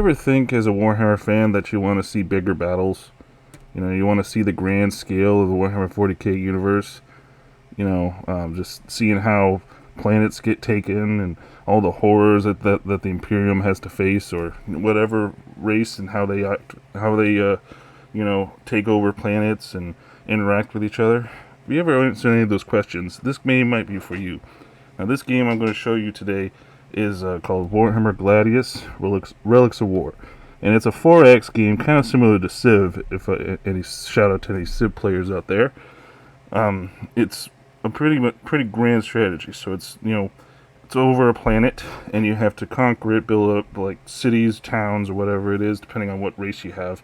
ever think as a Warhammer fan that you want to see bigger battles? You know, you want to see the grand scale of the Warhammer 40k universe. You know, just seeing how planets get taken and all the horrors that the Imperium has to face, or whatever race, and how they take over planets and interact with each other. If you ever answer any of those questions, this game might be for you. Now, this game I'm going to show you today is called Warhammer Gladius, Relics of War. And it's a 4X game, kind of similar to Civ, any shout out to any Civ players out there. It's a pretty grand strategy. So it's over a planet, and you have to conquer it, build up like cities, towns, or whatever it is, depending on what race you have,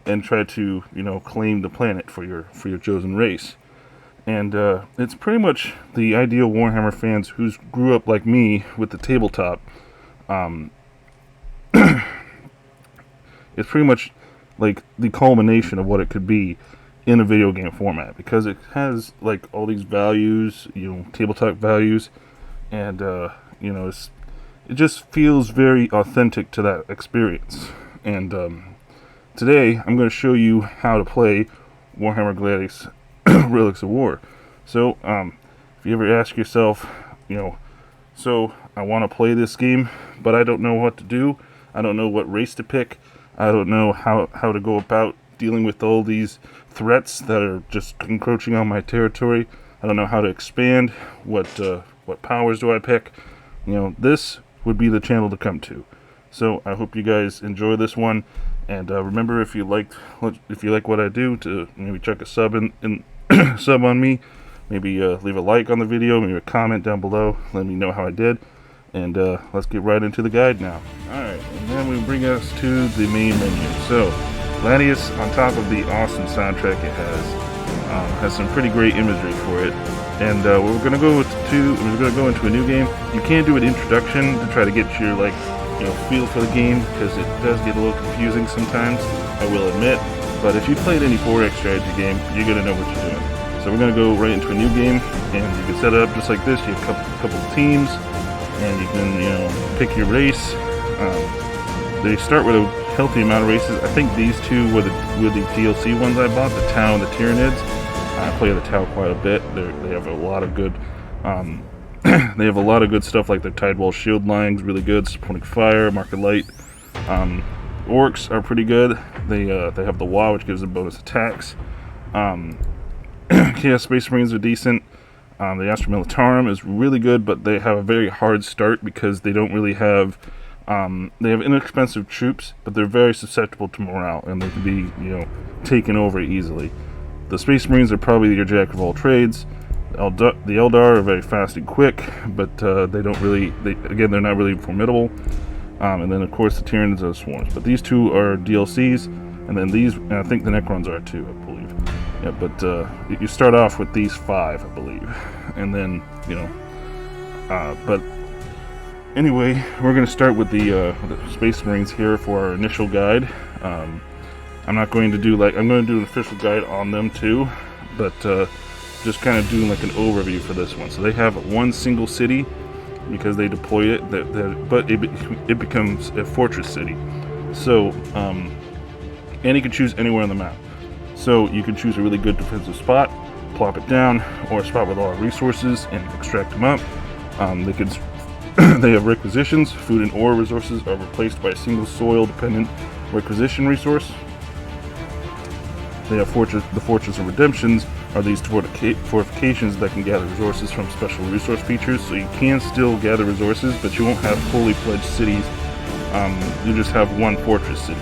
and try to claim the planet for your chosen race. And it's pretty much the ideal Warhammer fans who grew up like me with the tabletop. It's pretty much like the culmination of what it could be in a video game format, because it has like all these values, tabletop values, and it just feels very authentic to that experience. And today I'm going to show you how to play Warhammer Gladius Relics of War. So if you ever ask yourself, so I want to play this game, but I don't know what to do, I don't know what race to pick, I don't know how to go about dealing with all these threats that are just encroaching on my territory, I don't know how to expand, what powers do I pick, this would be the channel to come to. So I hope you guys enjoy this one, and remember, if you like what I do, to maybe check a sub sub on me, maybe leave a like on the video, maybe a comment down below, let me know how I did, and let's get right into the guide now. Alright, and then we bring us to the main menu. So Gladius, on top of the awesome soundtrack it has some pretty great imagery for it, and we're going to go into a new game. You can do an introduction to try to get your feel for the game, because it does get a little confusing sometimes, I will admit. But if you played any 4X strategy game, you're going to know what you're doing. So we're going to go right into a new game, and you can set it up just like this. You have a couple of teams, and you can pick your race. They start with a healthy amount of races. I think these two were the DLC ones I bought, the Tau and the Tyranids. I play the Tau quite a bit. They have a lot of good they have a lot of good stuff, like their Tidewall shield lines, really good, supporting fire, market light. Orcs are pretty good. They have the Wa, which gives them bonus attacks. Chaos Space Marines are decent. The Astra Militarum is really good, but they have a very hard start because they don't really have they have inexpensive troops, but they're very susceptible to morale, and they can be taken over easily. The Space Marines are probably your jack of all trades. The Eldar are very fast and quick, but they're not really formidable. And then of course the Tyranids are the Swarms. But these two are DLCs, and then and I think the Necrons are too, I believe. Yeah, but you start off with these 5, I believe, and then but anyway, we're going to start with the Space Marines here for our initial guide. I'm not going to do I'm going to do an official guide on them too, but just kind of doing like an overview for this one. So they have one single city, because they deploy it, but it becomes a fortress city. So and you can choose anywhere on the map. So you can choose a really good defensive spot, plop it down, or a spot with a lot of resources and extract them up. They have requisitions. Food and ore resources are replaced by a single soil dependent requisition resource. They have the Fortress of Redemptions are these fortifications that can gather resources from special resource features. So you can still gather resources, but you won't have fully fledged cities. You just have one fortress city.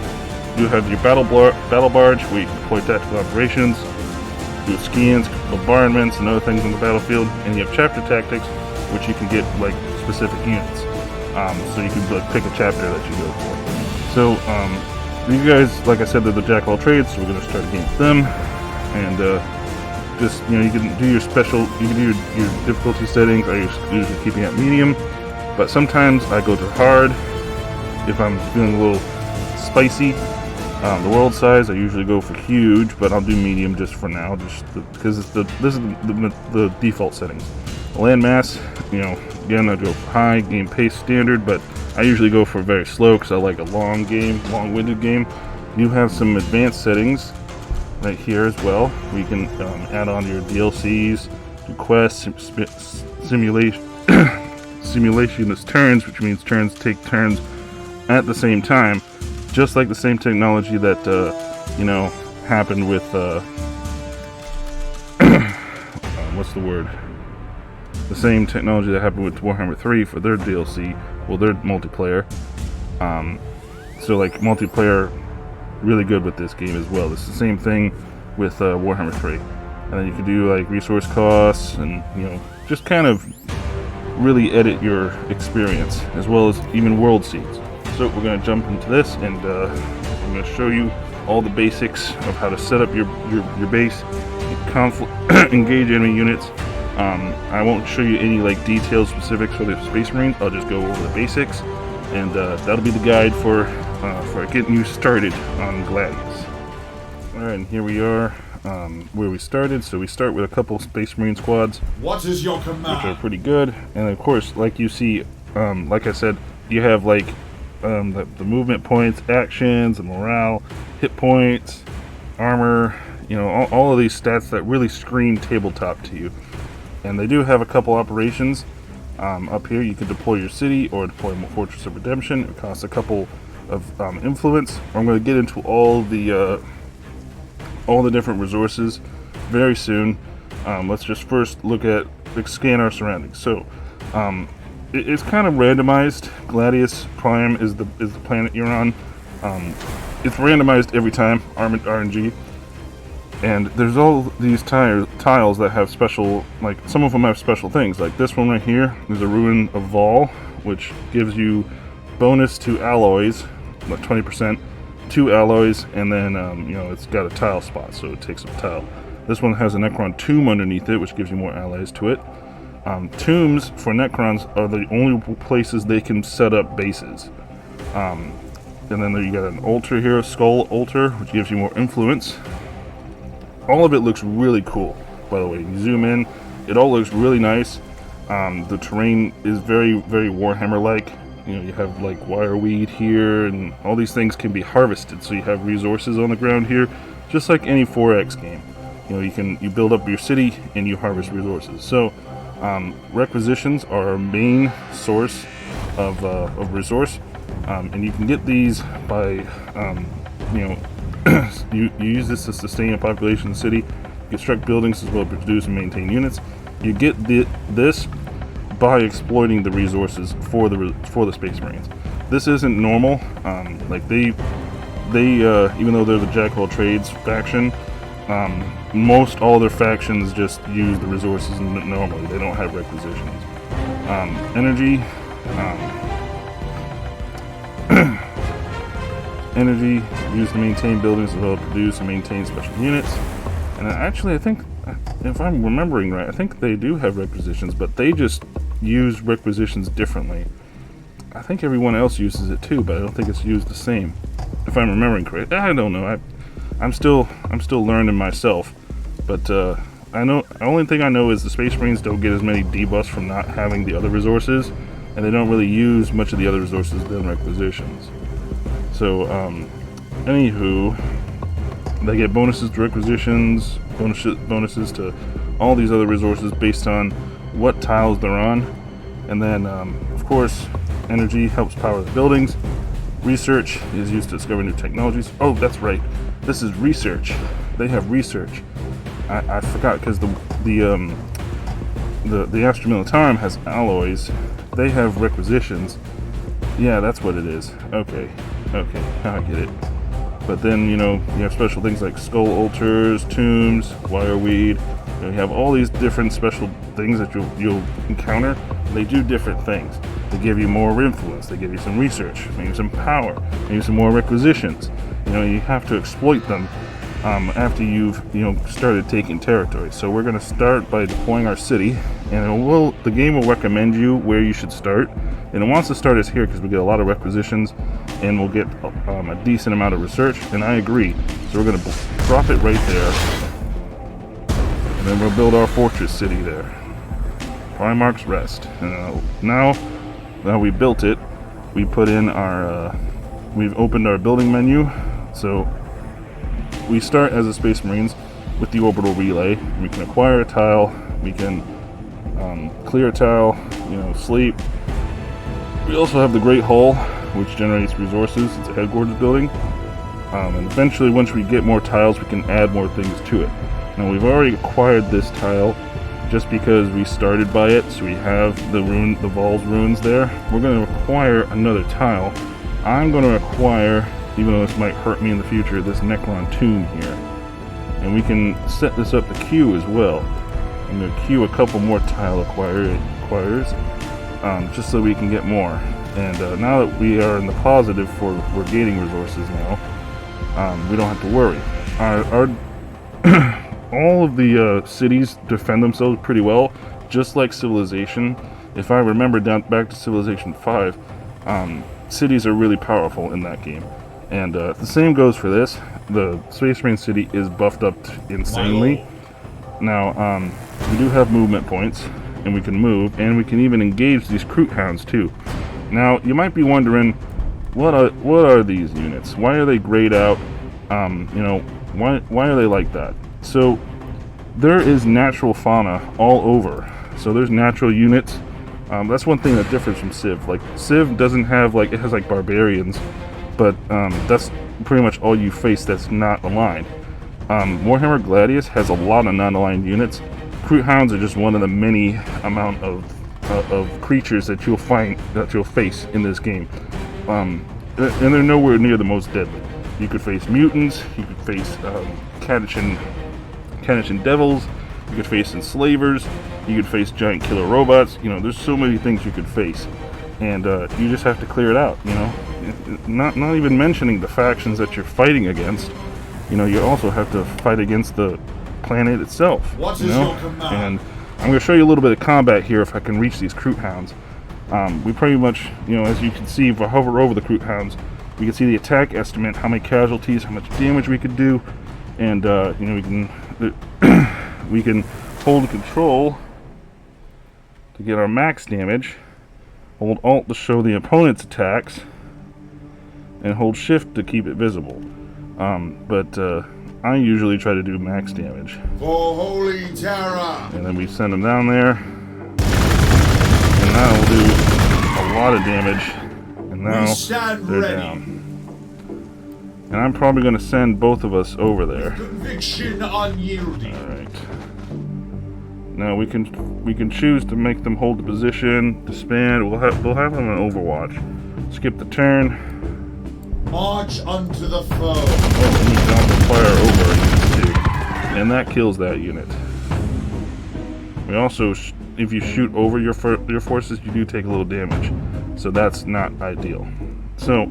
You have your battle barge, where you can deploy tactical operations, do scans, bombardments, and other things on the battlefield. And you have chapter tactics, which you can get like specific units. So you can pick a chapter that you go for. So you guys, like I said, they're the jack of all trades, so we're going to start against them. And just you can do your your difficulty settings. I usually keeping at medium, but sometimes I go to hard if I'm feeling a little spicy. The world size I usually go for huge, but I'll do medium just for now, because this is the default settings. Land mass, again I go for high. Game pace standard, but I usually go for very slow because I like a long game, long-winded game. You have some advanced settings right here as well, where you can add on your DLCs, do quests, simulationist turns, which means turns take turns at the same time, just like the same technology that happened with what's the word? The same technology that happened with Warhammer 3 for their DLC, well, their multiplayer. So like multiplayer, really good with this game as well. It's the same thing with Warhammer 3, and then you can do like resource costs and just kind of really edit your experience, as well as even world seeds. So we're going to jump into this, and I'm going to show you all the basics of how to set up your base, engage enemy units. I won't show you any like detailed specifics for the Space Marines. I'll just go over the basics, and that'll be the guide for getting you started on Gladius. Alright, and here we are where we started. So we start with a couple Space Marine squads. What is your command? Which are pretty good, and of course, like you see, like I said, you have like the movement points, actions, and morale, hit points, armor, all of these stats that really scream tabletop to you. And they do have a couple operations up here. You can deploy your city or deploy Fortress of Redemption. It costs a couple of influence. I'm going to get into all the different resources very soon. Let's just first scan our surroundings. So it's kind of randomized. Gladius Prime is the planet you're on. It's randomized every time, RNG. And there's all these tiles that have special, like some of them have special things. Like this one right here is a Ruin of Yall, which gives you bonus to alloys, like 20%, 2 alloys, and then it's got a tile spot, so it takes up a tile. This one has a Necron tomb underneath it, which gives you more allies to it. Tombs for Necrons are the only places they can set up bases. And then you got an altar here, a skull altar, which gives you more influence. All of it looks really cool, by the way. You zoom in, it all looks really nice. The terrain is very, very Warhammer-like. You have like wireweed here, and all these things can be harvested, so you have resources on the ground here, just like any 4X game. You build up your city and you harvest resources. So requisitions are our main source of resource, and you can get these by you use this to sustain a population in the city, construct buildings as well as produce and maintain units. You get this by exploiting the resources for the Space Marines. This isn't normal. Like they even though they're the Jack of all trades faction, most all their factions just use the resources normally. They don't have requisitions. Energy. Energy used to maintain buildings as well as produce and maintain special units. And actually, I think, if I'm remembering right, I think they do have requisitions, but they just use requisitions differently. I think everyone else uses it too, but I don't think it's used the same. If I'm remembering correct, I don't know. I'm still learning myself. But I know the only thing I know is the Space Marines don't get as many debuffs from not having the other resources, and they don't really use much of the other resources than requisitions. So, anywho, they get bonuses to requisitions, bonuses to all these other resources based on what tiles they're on. And then, of course, energy helps power the buildings. Research is used to discover new technologies. Oh, that's right. This is research. They have research. I forgot, because the Astra Militarum has alloys. They have requisitions. Yeah, that's what it is. Okay, now I get it. But then, you have special things like skull altars, tombs, wireweed. You have all these different special things that you'll encounter. They do different things. They give you more influence. They give you some research, maybe some power, maybe some more requisitions. You have to exploit them after you've started taking territory. So we're going to start by deploying our city, and the game will recommend you where you should start. And it wants to start us here because we get a lot of requisitions, and we'll get a decent amount of research. And I agree. So we're going to drop it right there, and then we'll build our fortress city there. Primarch's Rest. And now we built it, we put in our, we've opened our building menu. So we start as a Space Marines with the orbital relay. We can acquire a tile, we can clear a tile, sleep. We also have the Great Hall, which generates resources. It's a headquarters building. And eventually, once we get more tiles, we can add more things to it. Now, we've already acquired this tile just because we started by it, so we have the Val's runes there. We're going to acquire another tile. I'm going to acquire, even though this might hurt me in the future, this Necron tomb here. And we can set this up to queue as well. I'm going to queue a couple more tile acquirers, just so we can get more. And now that we are in the positive we're gaining resources now, we don't have to worry. All of the cities defend themselves pretty well, just like Civilization. If I remember back to Civilization 5, cities are really powerful in that game. And the same goes for this. The Space Marine city is buffed up insanely. Now, we do have movement points, and we can move, and we can even engage these Kroot Hounds too. Now, you might be wondering, what are these units? Why are they grayed out? Why are they like that? So, there is natural fauna all over. So there's natural units. That's one thing that differs from Civ. Like, Civ doesn't have, it has barbarians, but that's pretty much all you face that's not aligned. Warhammer Gladius has a lot of non-aligned units. Kroot Hounds are just one of the many amount of creatures that you'll face in this game, and they're nowhere near the most deadly. You could face mutants, you could face Catachan devils, you could face enslavers, you could face giant killer robots. There's so many things you could face, and you just have to clear it out. Not even mentioning the factions that you're fighting against. You also have to fight against the planet itself. What is your command? And I'm going to show you a little bit of combat here if I can reach these Kroot Hounds. We pretty much, as you can see, if I hover over the Kroot Hounds, we can see the attack estimate, how many casualties, how much damage we could do, and we can hold control to get our max damage, hold Alt to show the opponent's attacks, and hold Shift to keep it visible. But I usually try to do max damage. For holy terror! And then we send them down there, and that will do a lot of damage. And now they're ready. Down. And I'm probably going to send both of us over there. Conviction unyielding. All right. Now we can choose to make them hold the position, disband. We'll have them on Overwatch. Skip the turn. March unto the foe. Let me dump and fire over units too, and that kills that unit. We also, if you shoot over your forces, you do take a little damage, so that's not ideal. So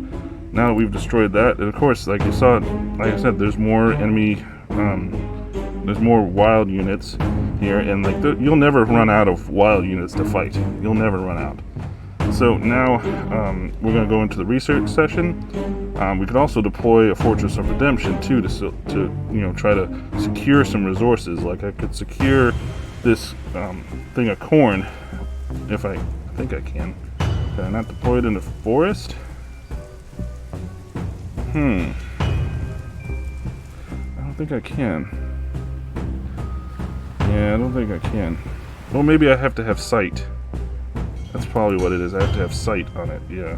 now that we've destroyed that, and of course, like I said, there's more enemy, there's more wild units here, and you'll never run out of wild units to fight. You'll never run out. So now we're going to go into the research session. We could also deploy a Fortress of Redemption too to try to secure some resources. Like I could secure this thing of corn if I think I can. Can I not deploy it in the forest? I don't think I can. Yeah, I don't think I can. Well, maybe I have to have sight. That's probably what it is. I have to have sight on it, yeah.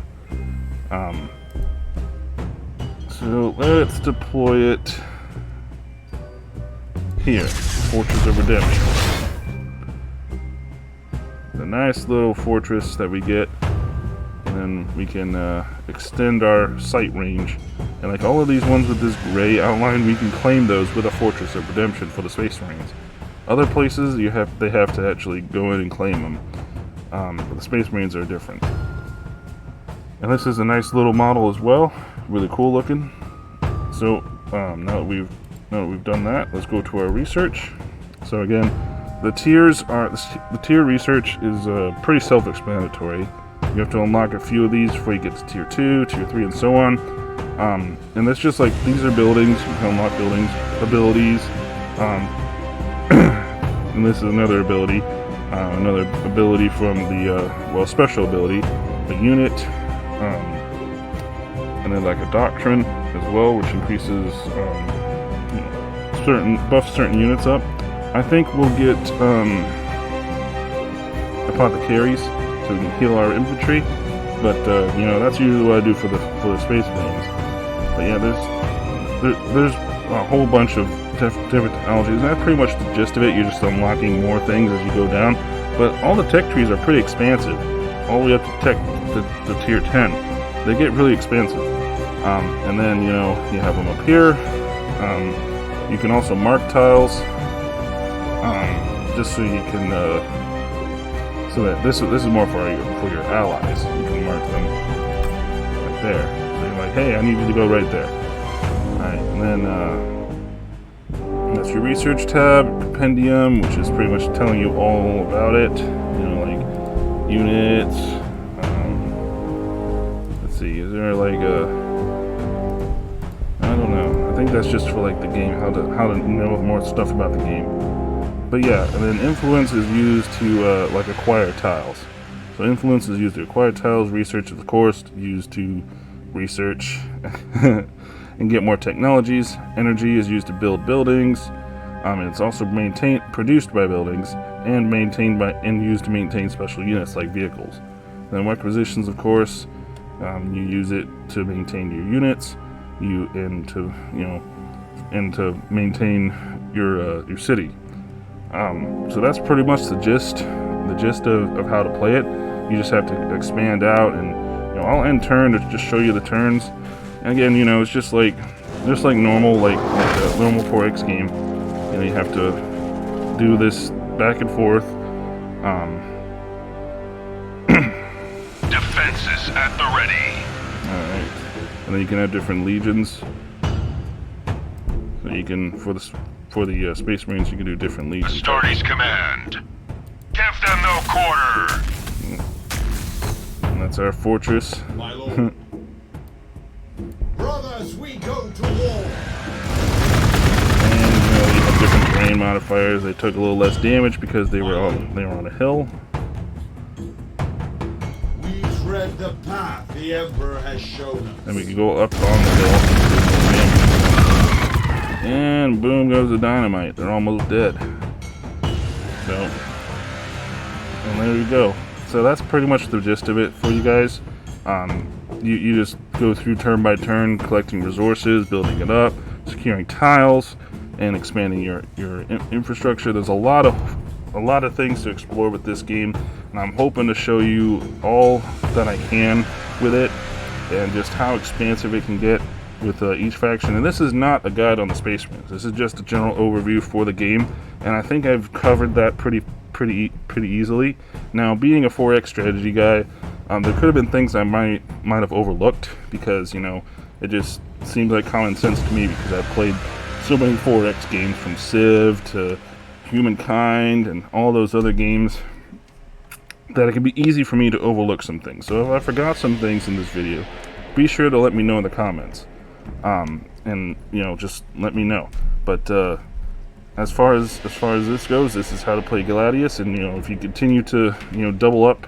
So let's deploy it here. Fortress of Redemption. The nice little fortress that we get. And then we can extend our sight range. And like all of these ones with this gray outline, we can claim those with a Fortress of Redemption for the Space Marines. Other places, they have to actually go in and claim them. But the Space Marines are different. And this is a nice little model as well, really cool looking. So now that we've done that, let's go to our research. So again, the tier research is pretty self-explanatory. You have to unlock a few of these before you get to tier 2, tier 3, and so on. And that's just like, these are buildings. You can unlock buildings, abilities, and this is another ability. Another ability from the, special ability, a unit, and then like a doctrine as well, which increases buffs certain units up. I think we'll get apothecaries so we can heal our infantry, but that's usually what I do for the Space Marines. But yeah, there's a whole bunch of different technologies, and that's pretty much the gist of it. You're just unlocking more things as you go down, but all the tech trees are pretty expansive, all the way up to the tier 10. They get really expansive, and then you have them up here. You can also mark tiles, just so you can so that this is more for your allies. You can mark them right there. So you're like, hey, I need you to go right there. Alright, and then that's your research tab, compendium, which is pretty much telling you all about it. Like units. Let's see, is there like I don't know. I think that's just for like the game, how to know more stuff about the game. But yeah, and then influence is used to like acquire tiles. So influence is used to acquire tiles. Research, of course, used to research and get more technologies. Energy is used to build buildings. It's also produced by buildings and used to maintain special units like vehicles. Then requisitions, of course, you use it to maintain your units, and to maintain your city. So that's pretty much the gist of how to play it. You just have to expand out, and I'll end turn to just show you the turns. And again, it's just like normal, like a normal 4X game. You have to do this back and forth. Defenses at the ready. Alright. And then you can have different legions. So you can, for the Space Marines, you can do different legions. Astartes command. Give them no quarter. And that's our fortress. My lord. Brothers, we go to war. And you have different terrain modifiers. They took a little less damage because they were on a hill. We tread the path the Emperor has shown us. And we can go up on the hill. And boom goes the dynamite. They're almost dead. So, and there you go. So that's pretty much the gist of it for you guys. You just go through turn by turn, collecting resources, building it up, securing tiles, and expanding your infrastructure. There's a lot of things to explore with this game, and I'm hoping to show you all that I can with it, and just how expansive it can get with each faction. And this is not a guide on the Space Marines. This is just a general overview for the game, and I think I've covered that pretty easily. Now, being a 4X strategy guy, there could have been things I might have overlooked, because it just seems like common sense to me, because I've played so many 4X games, from Civ to Humankind and all those other games, that it can be easy for me to overlook some things. So if I forgot some things in this video, be sure to let me know in the comments, and just let me know. But as far as this goes, this is how to play Gladius. And if you continue to double up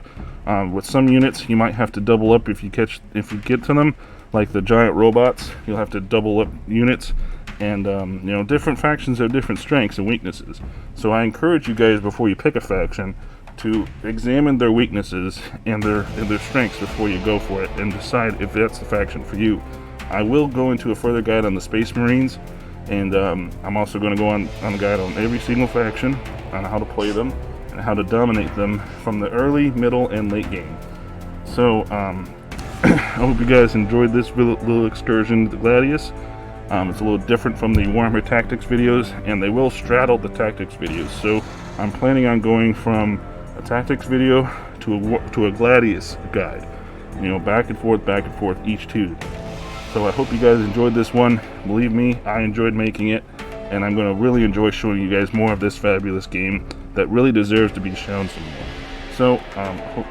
with some units, you might have to double up if you get to them, like the giant robots. You'll have to double up units, and different factions have different strengths and weaknesses. So I encourage you guys, before you pick a faction, to examine their weaknesses and their strengths before you go for it, and decide if that's the faction for you. I will go into a further guide on the Space Marines, and I'm also going to go on a guide on every single faction, on how to play them and how to dominate them from the early, middle, and late game. So I hope you guys enjoyed this little excursion to Gladius. It's a little different from the Warhammer Tactics videos, and they will straddle the Tactics videos. So I'm planning on going from a Tactics video to a Gladius guide. Back and forth each Tuesday. So I hope you guys enjoyed this one. Believe me, I enjoyed making it, and I'm going to really enjoy showing you guys more of this fabulous game that really deserves to be shown some more. So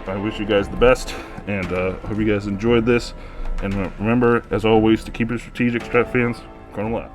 I wish you guys the best, and hope you guys enjoyed this. And remember, as always, to keep it strategic, Strat fans. Colonel out.